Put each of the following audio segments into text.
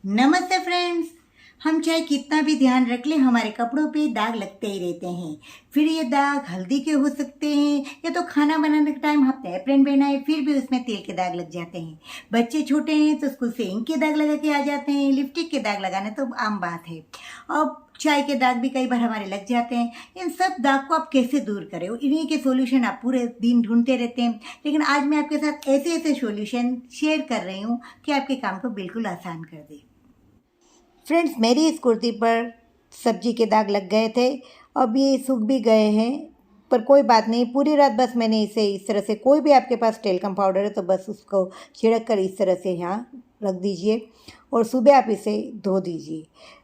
नमस्ते फ्रेंड्स। हम चाहे कितना भी ध्यान रख लें, हमारे कपड़ों पे दाग लगते ही रहते हैं। फिर ये दाग हल्दी के हो सकते हैं, या तो खाना बनाने के टाइम आपने एप्रन पहना है फिर भी उसमें तेल के दाग लग जाते हैं। बच्चे छोटे हैं तो स्कूल से इंक के दाग लगा के आ जाते हैं। लिपस्टिक के दाग लगाने तो आम बात है। अब चाय के दाग भी कई बार हमारे लग जाते हैं। इन सब दाग को आप कैसे दूर करें, इन्हीं के सॉल्यूशन आप पूरे दिन ढूंढते रहते हैं, लेकिन आज मैं आपके साथ ऐसे ऐसे सॉल्यूशन शेयर कर रही हूँ कि आपके काम को बिल्कुल आसान कर दे। फ्रेंड्स, मेरी इस कुर्ती पर सब्जी के दाग लग गए थे। अब ये सूख भी गए हैं, पर कोई बात नहीं। पूरी रात बस मैंने इसे इस तरह से, कोई भी आपके पास टेलकम पाउडर है तो बस उसको छिड़क कर इस तरह से यहाँ रख दीजिए और सुबह आप इसे धो दीजिए।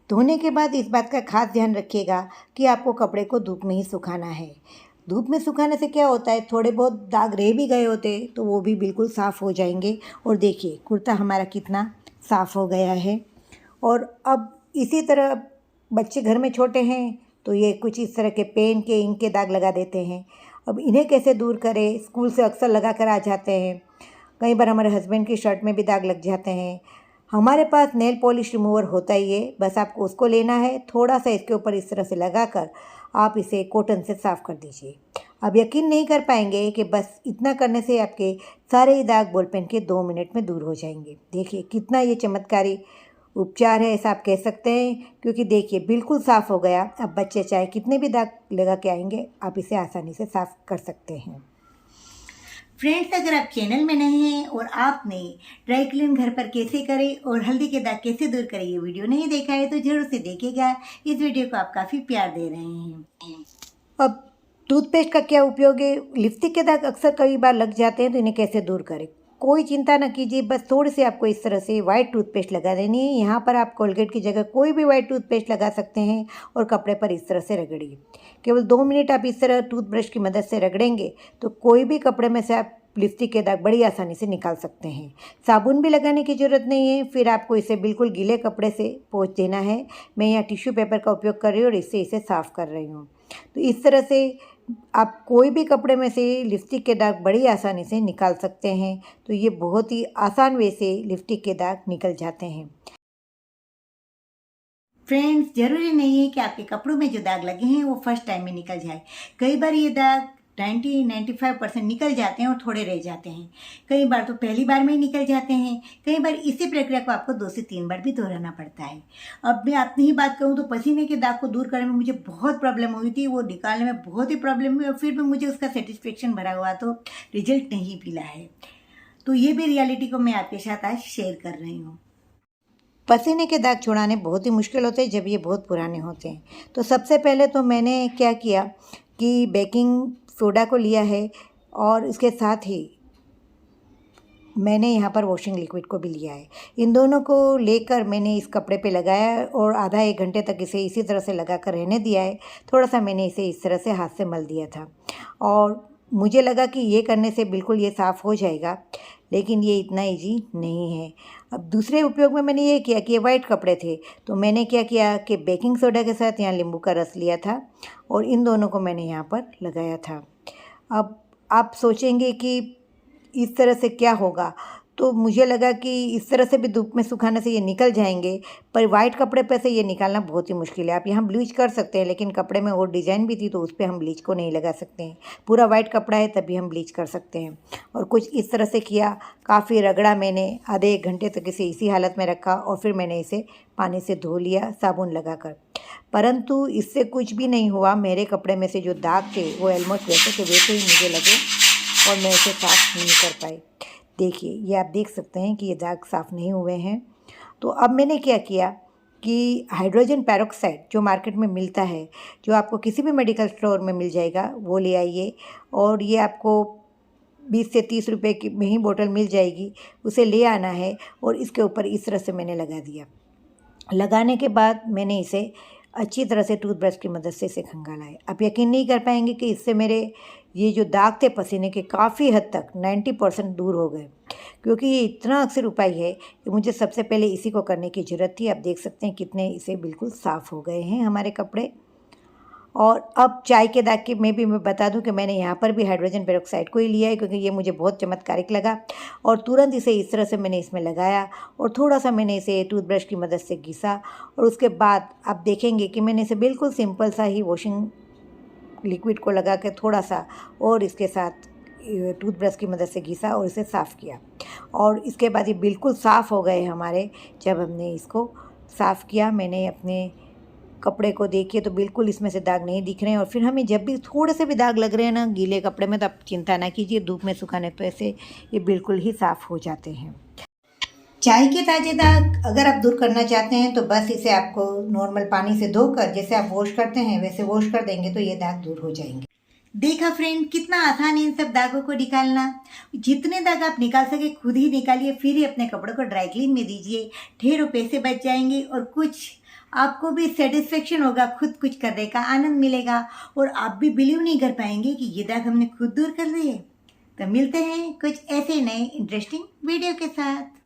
धोने के बाद इस बात का खास ध्यान रखिएगा कि आपको कपड़े को धूप में ही सुखाना है। धूप में सुखाने से क्या होता है, थोड़े बहुत दाग रह भी गए होते तो वो भी बिल्कुल साफ़ हो जाएंगे। और देखिए कुर्ता हमारा कितना साफ़ हो गया है। और अब इसी तरह बच्चे घर में छोटे हैं तो ये कुछ इस तरह के पेन के इंक के दाग लगा देते हैं। अब इन्हें कैसे दूर करें, स्कूल से अक्सर लगा कर आ जाते हैं। कई बार हमारे हस्बैंड की शर्ट में भी दाग लग जाते हैं। हमारे पास नेल पॉलिश रिमूवर होता ही है, बस आपको उसको लेना है। थोड़ा सा इसके ऊपर इस तरह से लगा कर आप इसे कॉटन से साफ़ कर दीजिए। आप यकीन नहीं कर पाएंगे कि बस इतना करने से आपके सारे ही दाग बॉल पेन के 2 मिनट में दूर हो जाएंगे। देखिए कितना ये चमत्कारी उपचार है, ऐसा आप कह सकते हैं, क्योंकि देखिए बिल्कुल साफ़ हो गया। अब बच्चे चाहे कितने भी दाग लगा के आएंगे, आप इसे आसानी से साफ़ कर सकते हैं। फ्रेंड्स, अगर आप चैनल में नए हैं और आपने ड्राई क्लीन घर पर कैसे करें और हल्दी के दाग कैसे दूर करें ये वीडियो नहीं देखा है तो जरूर से देखिएगा। इस वीडियो को आप काफ़ी प्यार दे रहे हैं। अब टूथपेस्ट का क्या उपयोग है। लिपस्टिक के दाग अक्सर कई बार लग जाते हैं तो इन्हें कैसे दूर करें। कोई चिंता न कीजिए, बस थोड़ी सी आपको इस तरह से वाइट टूथपेस्ट लगा देनी है। यहाँ पर आप कोलगेट की जगह कोई भी वाइट टूथपेस्ट लगा सकते हैं और कपड़े पर इस तरह से रगड़िए। केवल 2 मिनट आप इस तरह टूथब्रश की मदद से रगड़ेंगे तो कोई भी कपड़े में से आप लिपस्टिक के दाग बड़ी आसानी से निकाल सकते हैं। साबुन भी लगाने की ज़रूरत नहीं है। फिर आपको इसे बिल्कुल गीले कपड़े से पोंछ देना है। मैं यहाँ टिश्यू पेपर का उपयोग कर रही हूँ और इससे इसे साफ़ कर रही हूँ। तो इस तरह से आप कोई भी कपड़े में से लिपस्टिक के दाग बड़ी आसानी से निकाल सकते हैं। तो ये बहुत ही आसान वे से लिपस्टिक के दाग निकल जाते हैं। फ्रेंड्स, ज़रूरी नहीं है कि आपके कपड़ों में जो दाग लगे हैं वो फर्स्ट टाइम में निकल जाए। कई बार ये दाग 90-95% निकल जाते हैं और थोड़े रह जाते हैं। कई बार तो पहली बार में ही निकल जाते हैं। कई बार इसी प्रक्रिया को आपको 2 से 3 बार भी दोहराना पड़ता है। अब मैं अपनी ही बात करूँ तो पसीने के दाग को दूर करने में मुझे बहुत प्रॉब्लम हुई थी। वो निकालने में बहुत ही प्रॉब्लम हुई और फिर भी मुझे उसका सेटिस्फेक्शन भरा हुआ तो रिजल्ट नहीं मिला है। तो ये भी रियलिटी को मैं आपके साथ आज शेयर कर रही हूँ। पसीने के दाग छुड़ाने बहुत ही मुश्किल होते हैं जब ये बहुत पुराने होते हैं। तो सबसे पहले तो मैंने क्या किया कि बेकिंग सोडा को लिया है और इसके साथ ही मैंने यहाँ पर वॉशिंग लिक्विड को भी लिया है। इन दोनों को लेकर मैंने इस कपड़े पे लगाया और आधा 1 घंटे तक इसे इसी तरह से लगा कर रहने दिया है। थोड़ा सा मैंने इसे इस तरह से हाथ से मल दिया था और मुझे लगा कि ये करने से बिल्कुल ये साफ़ हो जाएगा, लेकिन ये इतना ईजी नहीं है। अब दूसरे उपयोग में मैंने ये किया कि ये वाइट कपड़े थे तो मैंने क्या किया कि बेकिंग सोडा के साथ यहाँ नींबू का रस लिया था और इन दोनों को मैंने यहाँ पर लगाया था। अब आप सोचेंगे कि इस तरह से क्या होगा, तो मुझे लगा कि इस तरह से भी धूप में सुखाने से ये निकल जाएंगे, पर वाइट कपड़े पे से ये निकालना बहुत ही मुश्किल है। आप यहाँ ब्लीच कर सकते हैं, लेकिन कपड़े में और डिज़ाइन भी थी तो उस पर हम ब्लीच को नहीं लगा सकते हैं। पूरा वाइट कपड़ा है तभी हम ब्लीच कर सकते हैं। और कुछ इस तरह से किया, काफ़ी रगड़ा मैंने, आधे 1 घंटे तक इसे इसी हालत में रखा और फिर मैंने इसे पानी से धो लिया साबुन लगा कर। परंतु इससे कुछ भी नहीं हुआ। मेरे कपड़े में से जो दाग थे वो ऑलमोस्ट वैसे के वैसे ही मुझे लगे और मैं इसे साफ़ नहीं कर पाई। देखिए ये आप देख सकते हैं कि ये दाग साफ़ नहीं हुए हैं। तो अब मैंने क्या किया कि हाइड्रोजन पेरोक्साइड जो मार्केट में मिलता है, जो आपको किसी भी मेडिकल स्टोर में मिल जाएगा, वो ले आइए और ये आपको 20 से 30 रुपए की में ही बोतल मिल जाएगी। उसे ले आना है और इसके ऊपर इस तरह से मैंने लगा दिया। लगाने के बाद मैंने इसे अच्छी तरह से टूथब्रश की मदद से इसे खंगाला है। आप यकीन नहीं कर पाएंगे कि इससे मेरे ये जो दाग थे पसीने के काफ़ी हद तक 90% दूर हो गए, क्योंकि ये इतना अक्सर उपाय है कि मुझे सबसे पहले इसी को करने की ज़रूरत थी। आप देख सकते हैं कितने इसे बिल्कुल साफ़ हो गए हैं हमारे कपड़े। और अब चाय के दाग के में भी मैं बता दूं कि मैंने यहाँ पर भी हाइड्रोजन पेरोक्साइड को ही लिया है, क्योंकि ये मुझे बहुत चमत्कारिक लगा। और तुरंत इसे इस तरह से मैंने इसमें लगाया और थोड़ा सा मैंने इसे टूथब्रश की मदद से घिसा। और उसके बाद आप देखेंगे कि मैंने इसे बिल्कुल सिंपल सा ही वॉशिंग लिक्विड को लगा के थोड़ा सा और इसके साथ टूथब्रश की मदद से घिसा और इसे साफ़ किया। और इसके बाद ये बिल्कुल साफ़ हो गए हमारे। जब हमने इसको साफ़ किया, मैंने अपने कपड़े को देखिए तो बिल्कुल इसमें से दाग नहीं दिख रहे हैं। और फिर हमें जब भी थोड़े से भी दाग लग रहे हैं ना गीले कपड़े में, तो आप चिंता ना कीजिए, धूप में सुखाने तो ऐसे ये बिल्कुल ही साफ़ हो जाते हैं। चाय के ताज़े दाग अगर आप दूर करना चाहते हैं तो बस इसे आपको नॉर्मल पानी से धोकर जैसे आप वॉश करते हैं वैसे वॉश कर देंगे तो ये दाग दूर हो जाएंगे। देखा फ्रेंड, कितना आसान है इन सब दागों को निकालना। जितने दाग आप निकाल सके खुद ही निकालिए, फिर ही अपने कपड़ों को ड्राई क्लीन में दीजिए। ढेरों पैसे बच जाएंगे और कुछ आपको भी सेटिस्फेक्शन होगा, खुद कुछ करने का आनंद मिलेगा। और आप भी बिलीव नहीं कर पाएंगे कि ये दाग हमने खुद दूर कर दिए। तो मिलते हैं कुछ ऐसे नए इंटरेस्टिंग वीडियो के साथ।